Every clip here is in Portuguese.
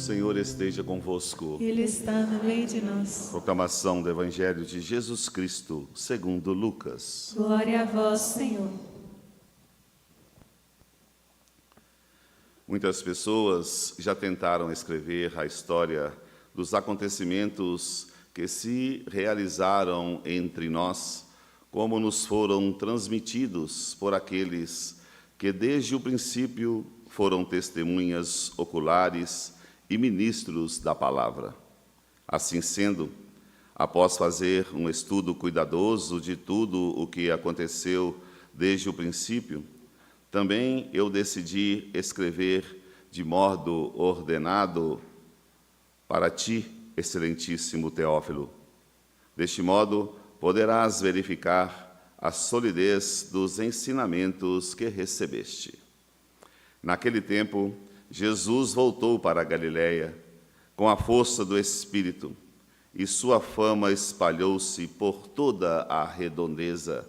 Senhor esteja convosco. Ele está no meio de nós. Proclamação do Evangelho de Jesus Cristo, segundo Lucas. Glória a vós, Senhor. Muitas pessoas já tentaram escrever a história dos acontecimentos que se realizaram entre nós, como nos foram transmitidos por aqueles que desde o princípio foram testemunhas oculares e ministros da palavra. Assim sendo, após fazer um estudo cuidadoso de tudo o que aconteceu desde o princípio, também eu decidi escrever de modo ordenado para ti, excelentíssimo Teófilo. Deste modo, poderás verificar a solidez dos ensinamentos que recebeste. Naquele tempo, Jesus voltou para a Galiléia com a força do Espírito, e sua fama espalhou-se por toda a redondeza.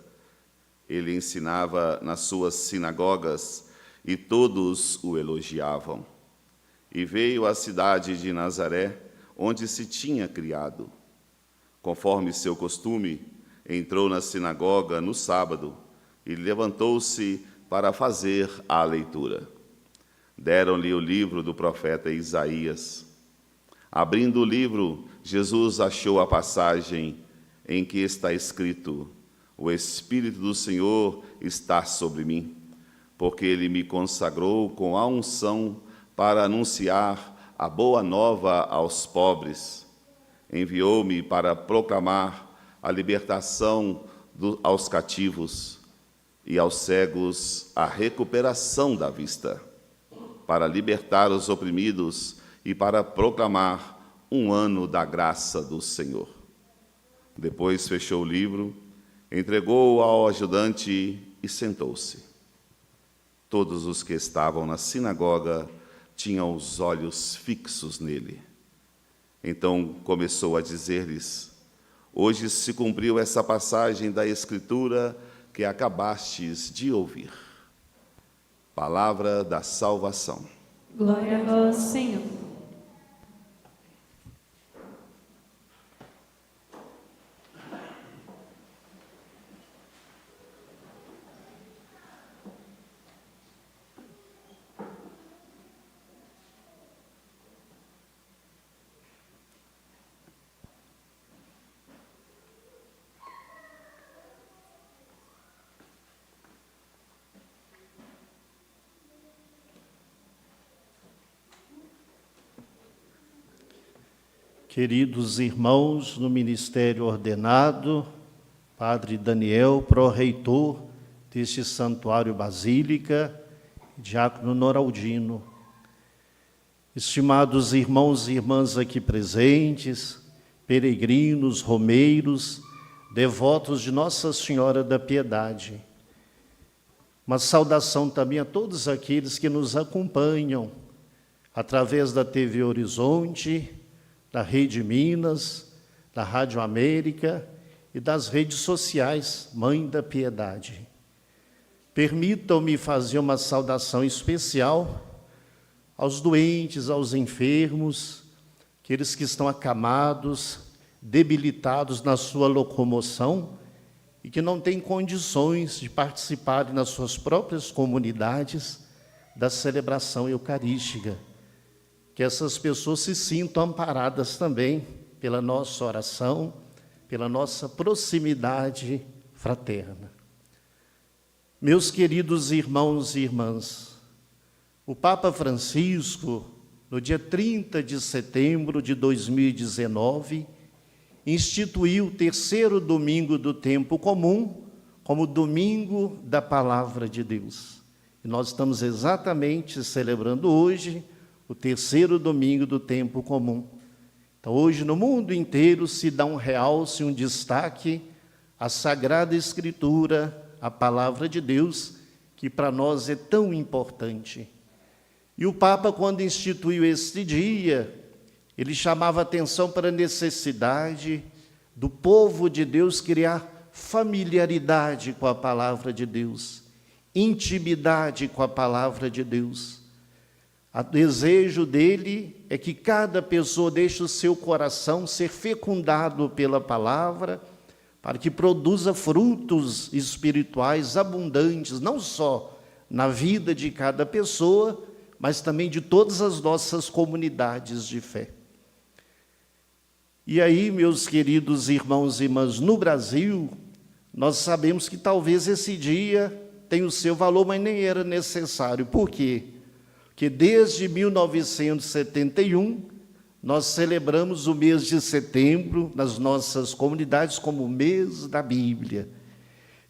Ele ensinava nas suas sinagogas e todos o elogiavam. E veio à cidade de Nazaré, onde se tinha criado. Conforme seu costume, entrou na sinagoga no sábado e levantou-se para fazer a leitura. Deram-lhe o livro do profeta Isaías. Abrindo o livro, Jesus achou a passagem em que está escrito: O Espírito do Senhor está sobre mim, porque Ele me consagrou com a unção para anunciar a boa nova aos pobres. Enviou-me para proclamar a libertação aos cativos e aos cegos a recuperação da vista, para libertar os oprimidos e para proclamar um ano da graça do Senhor. Depois fechou o livro, entregou-o ao ajudante e sentou-se. Todos os que estavam na sinagoga tinham os olhos fixos nele. Então começou a dizer-lhes: Hoje se cumpriu essa passagem da Escritura que acabastes de ouvir. Palavra da salvação. Glória a vós, Senhor. Queridos irmãos no ministério ordenado, Padre Daniel, pró-reitor deste Santuário Basílica, Diácono Noraldino, estimados irmãos e irmãs aqui presentes, peregrinos, romeiros, devotos de Nossa Senhora da Piedade. Uma saudação também a todos aqueles que nos acompanham através da TV Horizonte, da Rede Minas, da Rádio América e das redes sociais Mãe da Piedade. Permitam-me fazer uma saudação especial aos doentes, aos enfermos, aqueles que estão acamados, debilitados na sua locomoção e que não têm condições de participar nas suas próprias comunidades da celebração eucarística. Que essas pessoas se sintam amparadas também pela nossa oração, pela nossa proximidade fraterna. Meus queridos irmãos e irmãs, o Papa Francisco, no dia 30 de setembro de 2019, instituiu o terceiro domingo do tempo comum como domingo da Palavra de Deus. E nós estamos exatamente celebrando hoje o terceiro domingo do tempo comum. Então, hoje, no mundo inteiro, se dá um realce, um destaque à Sagrada Escritura, à Palavra de Deus, que para nós é tão importante. E o Papa, quando instituiu este dia, ele chamava atenção para a necessidade do povo de Deus criar familiaridade com a Palavra de Deus, intimidade com a Palavra de Deus. O desejo dele é que cada pessoa deixe o seu coração ser fecundado pela palavra, para que produza frutos espirituais abundantes, não só na vida de cada pessoa, mas também de todas as nossas comunidades de fé. E aí, meus queridos irmãos e irmãs, no Brasil, nós sabemos que talvez esse dia tenha o seu valor, mas nem era necessário. Por quê? Porque desde 1971, nós celebramos o mês de setembro nas nossas comunidades como o mês da Bíblia.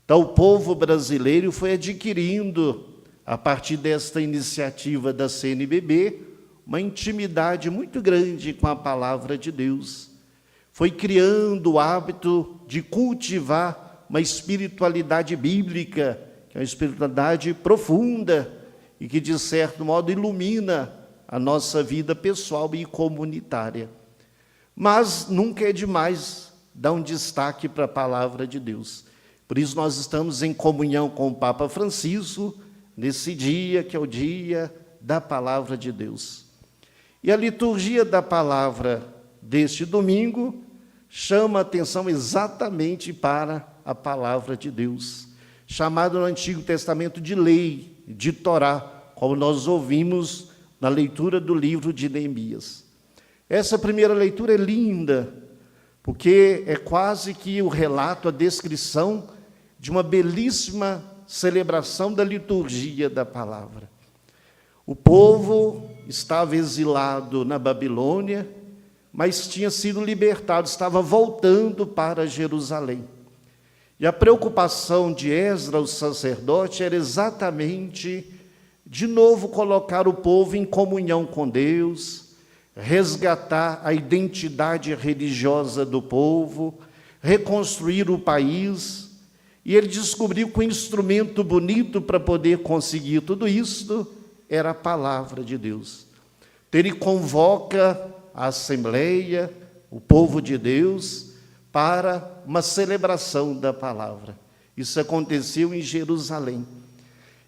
Então, o povo brasileiro foi adquirindo, a partir desta iniciativa da CNBB, uma intimidade muito grande com a palavra de Deus. Foi criando o hábito de cultivar uma espiritualidade bíblica, que é uma espiritualidade profunda e que, de certo modo, ilumina a nossa vida pessoal e comunitária. Mas nunca é demais dar um destaque para a palavra de Deus. Por isso nós estamos em comunhão com o Papa Francisco, nesse dia que é o dia da palavra de Deus. E a liturgia da palavra deste domingo chama a atenção exatamente para a palavra de Deus, chamada no Antigo Testamento de lei, de Torá, como nós ouvimos na leitura do livro de Neemias. Essa primeira leitura é linda, porque é quase que o relato, a descrição de uma belíssima celebração da liturgia da palavra. O povo estava exilado na Babilônia, mas tinha sido libertado, estava voltando para Jerusalém. E a preocupação de Esdras, o sacerdote, era exatamente, de novo, colocar o povo em comunhão com Deus, resgatar a identidade religiosa do povo, reconstruir o país. E ele descobriu que o instrumento bonito para poder conseguir tudo isso era a palavra de Deus. Então, ele convoca a Assembleia, o povo de Deus, para uma celebração da palavra. Isso aconteceu em Jerusalém.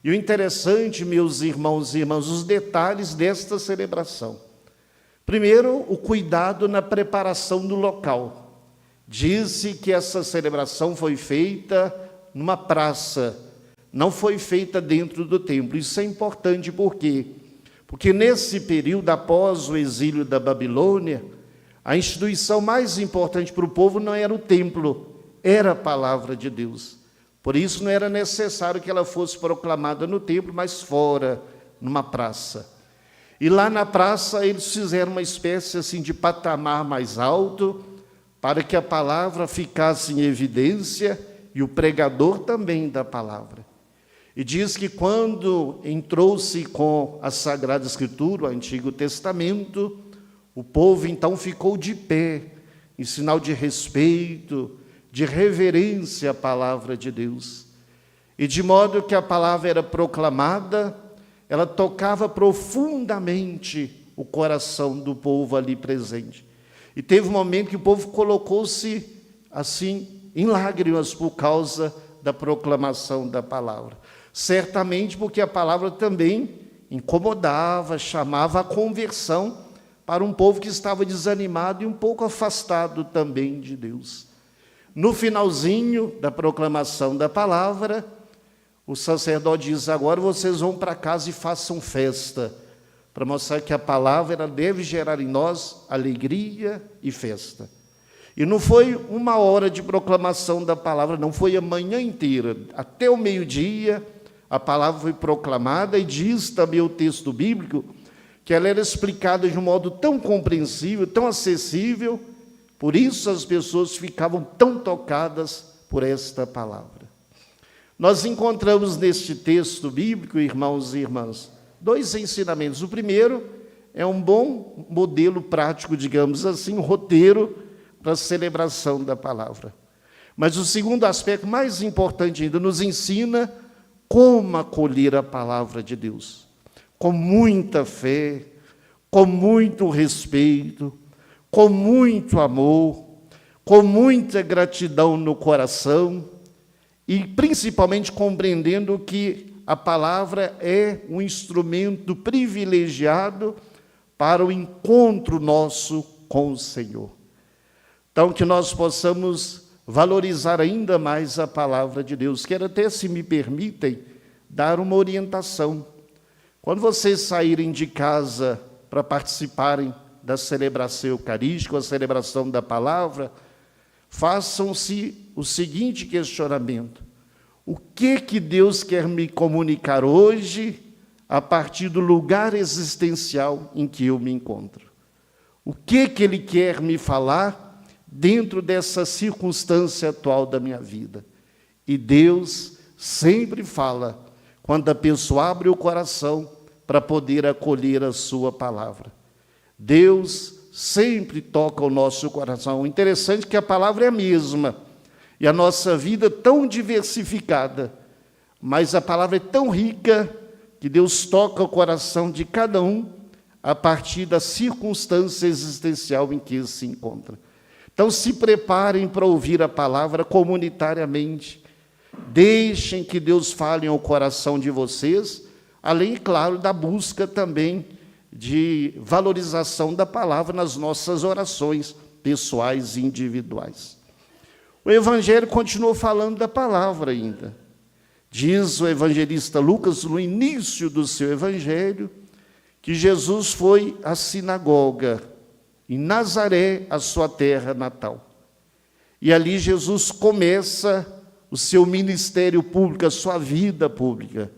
E o interessante, meus irmãos e irmãs, os detalhes desta celebração. Primeiro, o cuidado na preparação do local. Disse que essa celebração foi feita numa praça, não foi feita dentro do templo. Isso é importante, por quê? Porque nesse período, após o exílio da Babilônia, a instituição mais importante para o povo não era o templo, era a palavra de Deus. Por isso não era necessário que ela fosse proclamada no templo, mas fora, numa praça. E lá na praça eles fizeram uma espécie assim de patamar mais alto, para que a palavra ficasse em evidência e o pregador também da palavra. E diz que quando entrou-se com a Sagrada Escritura, o Antigo Testamento, o povo então ficou de pé, em sinal de respeito, de reverência à palavra de Deus. E de modo que a palavra era proclamada, ela tocava profundamente o coração do povo ali presente. E teve um momento que o povo colocou-se assim em lágrimas por causa da proclamação da palavra. Certamente porque a palavra também incomodava, chamava a conversão para um povo que estava desanimado e um pouco afastado também de Deus. No finalzinho da proclamação da palavra, o sacerdote diz: agora vocês vão para casa e façam festa, para mostrar que a palavra ela deve gerar em nós alegria e festa. E não foi uma hora de proclamação da palavra, não, foi a manhã inteira, até o meio-dia, a palavra foi proclamada, e diz também o texto bíblico que ela era explicada de um modo tão compreensível, tão acessível, por isso as pessoas ficavam tão tocadas por esta palavra. Nós encontramos neste texto bíblico, irmãos e irmãs, dois ensinamentos. O primeiro é um bom modelo prático, digamos assim, um roteiro para a celebração da palavra. Mas o segundo aspecto, mais importante ainda, nos ensina como acolher a palavra de Deus. Com muita fé, com muito respeito, com muito amor, com muita gratidão no coração e principalmente compreendendo que a palavra é um instrumento privilegiado para o encontro nosso com o Senhor. Então, que nós possamos valorizar ainda mais a palavra de Deus. Quero até, se me permitem, dar uma orientação. Quando vocês saírem de casa para participarem da celebração eucarística, a celebração da palavra, façam-se o seguinte questionamento: o que Deus quer me comunicar hoje a partir do lugar existencial em que eu me encontro? O que Ele quer me falar dentro dessa circunstância atual da minha vida? E Deus sempre fala quando a pessoa abre o coração para poder acolher a sua palavra. Deus sempre toca o nosso coração. O interessante é que a palavra é a mesma, e a nossa vida é tão diversificada, mas a palavra é tão rica que Deus toca o coração de cada um a partir da circunstância existencial em que ele se encontra. Então, se preparem para ouvir a palavra comunitariamente. Deixem que Deus fale ao coração de vocês, além, claro, da busca também de valorização da palavra nas nossas orações pessoais e individuais. O Evangelho continuou falando da palavra ainda. Diz o evangelista Lucas, no início do seu Evangelho, que Jesus foi à sinagoga, em Nazaré, a sua terra natal. E ali Jesus começa o seu ministério público, a sua vida pública.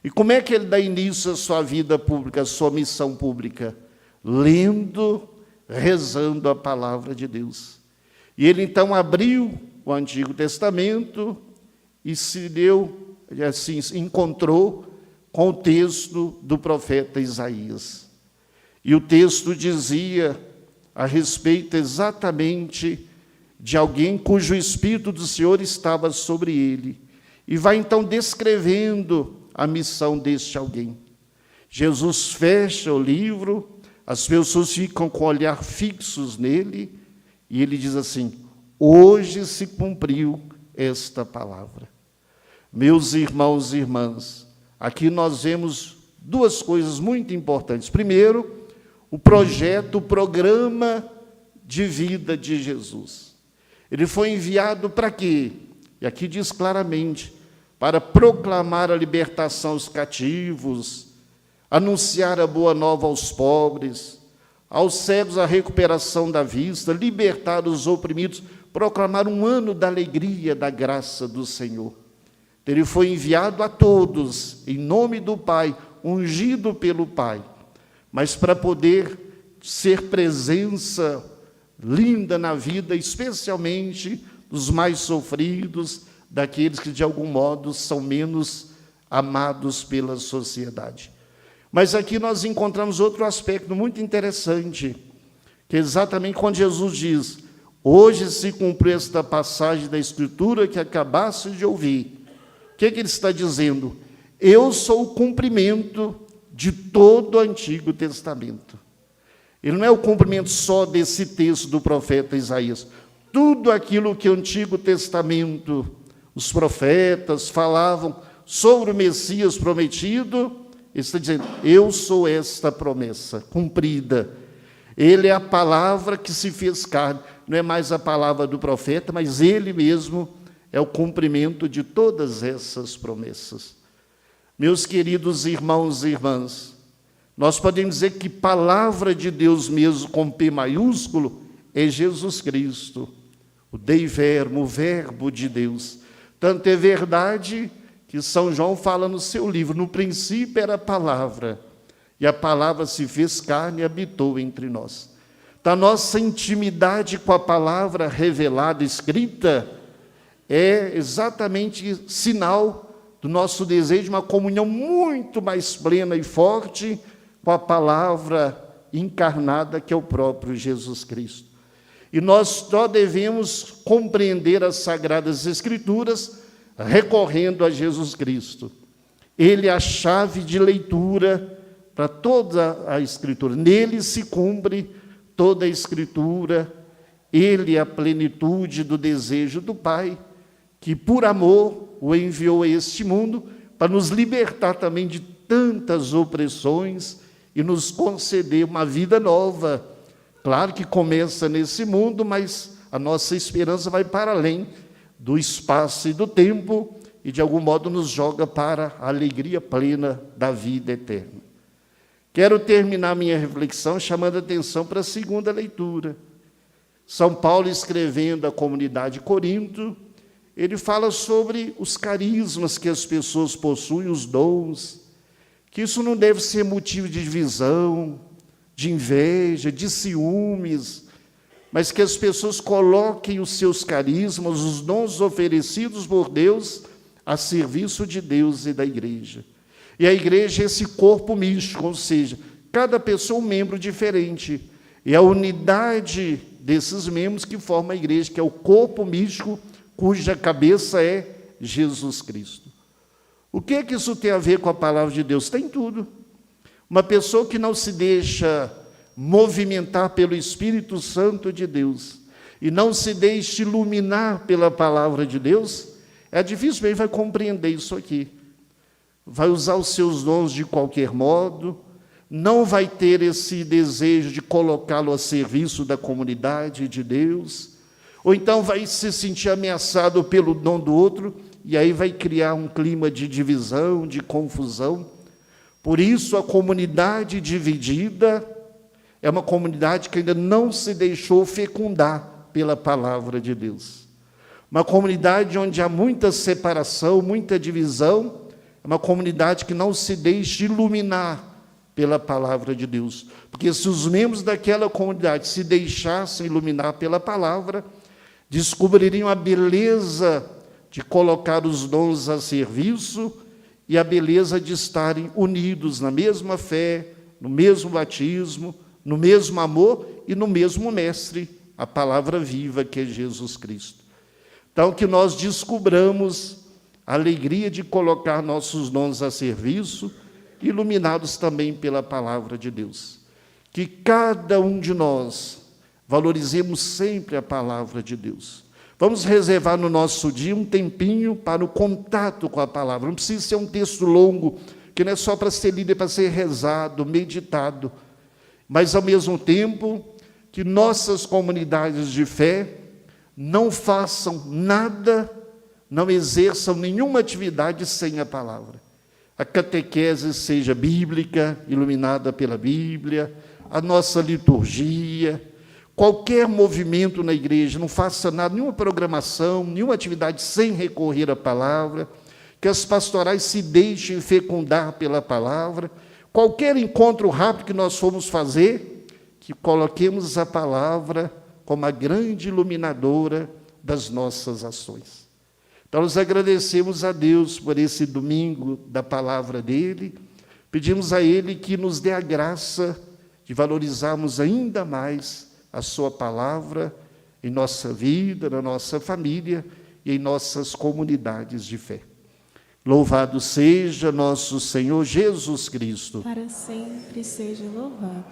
E como é que ele dá início à sua vida pública, à sua missão pública? Lendo, rezando a palavra de Deus. E ele então abriu o Antigo Testamento e encontrou com o texto do profeta Isaías. E o texto dizia a respeito exatamente de alguém cujo Espírito do Senhor estava sobre ele. E vai então descrevendo a missão deste alguém. Jesus fecha o livro, as pessoas ficam com o olhar fixos nele, e ele diz assim: hoje se cumpriu esta palavra. Meus irmãos e irmãs, aqui nós vemos duas coisas muito importantes. Primeiro, o projeto, o programa de vida de Jesus. Ele foi enviado para quê? E aqui diz claramente: para proclamar a libertação aos cativos, anunciar a boa nova aos pobres, aos cegos a recuperação da vista, libertar os oprimidos, proclamar um ano da alegria, da graça do Senhor. Ele foi enviado a todos, em nome do Pai, ungido pelo Pai, mas para poder ser presença linda na vida, especialmente dos mais sofridos, daqueles que, de algum modo, são menos amados pela sociedade. Mas aqui nós encontramos outro aspecto muito interessante, que é exatamente quando Jesus diz: hoje se cumpriu esta passagem da Escritura que acabaste de ouvir. O que ele está dizendo? Eu sou o cumprimento de todo o Antigo Testamento. Ele não é o cumprimento só desse texto do profeta Isaías. Tudo aquilo que o Antigo Testamento, os profetas falavam sobre o Messias prometido, ele está dizendo: eu sou esta promessa cumprida. Ele é a palavra que se fez carne. Não é mais a palavra do profeta, mas ele mesmo é o cumprimento de todas essas promessas. Meus queridos irmãos e irmãs, nós podemos dizer que palavra de Deus mesmo, com P maiúsculo, é Jesus Cristo, o Dei Verbo, o Verbo de Deus. Tanto é verdade que São João fala no seu livro: no princípio era a palavra, e a palavra se fez carne e habitou entre nós. Da nossa intimidade com a palavra revelada, escrita, é exatamente sinal do nosso desejo de uma comunhão muito mais plena e forte com a palavra encarnada, que é o próprio Jesus Cristo. E nós só devemos compreender as Sagradas Escrituras recorrendo a Jesus Cristo. Ele é a chave de leitura para toda a Escritura. Nele se cumpre toda a Escritura. Ele é a plenitude do desejo do Pai, que por amor o enviou a este mundo para nos libertar também de tantas opressões e nos conceder uma vida nova. Claro que começa nesse mundo, mas a nossa esperança vai para além do espaço e do tempo e, de algum modo, nos joga para a alegria plena da vida eterna. Quero terminar minha reflexão chamando a atenção para a segunda leitura. São Paulo, escrevendo à comunidade de Corinto, ele fala sobre os carismas que as pessoas possuem, os dons, que isso não deve ser motivo de divisão, de inveja, de ciúmes, mas que as pessoas coloquem os seus carismas, os dons oferecidos por Deus, a serviço de Deus e da igreja. E a igreja é esse corpo místico, ou seja, cada pessoa é um membro diferente. E a unidade desses membros que forma a igreja, que é o corpo místico, cuja cabeça é Jesus Cristo. O que é que isso tem a ver com a palavra de Deus? Tem tudo. Uma pessoa que não se deixa movimentar pelo Espírito Santo de Deus e não se deixa iluminar pela palavra de Deus, dificilmente vai compreender isso aqui. Vai usar os seus dons de qualquer modo, não vai ter esse desejo de colocá-lo a serviço da comunidade de Deus, ou então vai se sentir ameaçado pelo dom do outro, e aí vai criar um clima de divisão, de confusão. Por isso, a comunidade dividida é uma comunidade que ainda não se deixou fecundar pela palavra de Deus. Uma comunidade onde há muita separação, muita divisão, é uma comunidade que não se deixa iluminar pela palavra de Deus. Porque se os membros daquela comunidade se deixassem iluminar pela palavra, descobririam a beleza de colocar os dons a serviço e a beleza de estarem unidos na mesma fé, no mesmo batismo, no mesmo amor e no mesmo mestre, a palavra viva que é Jesus Cristo. Então, que nós descobramos a alegria de colocar nossos dons a serviço, iluminados também pela palavra de Deus. Que cada um de nós valorizemos sempre a palavra de Deus. Vamos reservar no nosso dia um tempinho para o contato com a palavra. Não precisa ser um texto longo, que não é só para ser lido, é para ser rezado, meditado. Mas, ao mesmo tempo, que nossas comunidades de fé não façam nada, não exerçam nenhuma atividade sem a palavra. A catequese seja bíblica, iluminada pela Bíblia, a nossa liturgia, qualquer movimento na igreja, não faça nada, nenhuma programação, nenhuma atividade sem recorrer à palavra, que as pastorais se deixem fecundar pela palavra, qualquer encontro rápido que nós formos fazer, que coloquemos a palavra como a grande iluminadora das nossas ações. Então, nós agradecemos a Deus por esse domingo da palavra dele, pedimos a Ele que nos dê a graça de valorizarmos ainda mais a sua palavra em nossa vida, na nossa família e em nossas comunidades de fé. Louvado seja nosso Senhor Jesus Cristo. Para sempre seja louvado.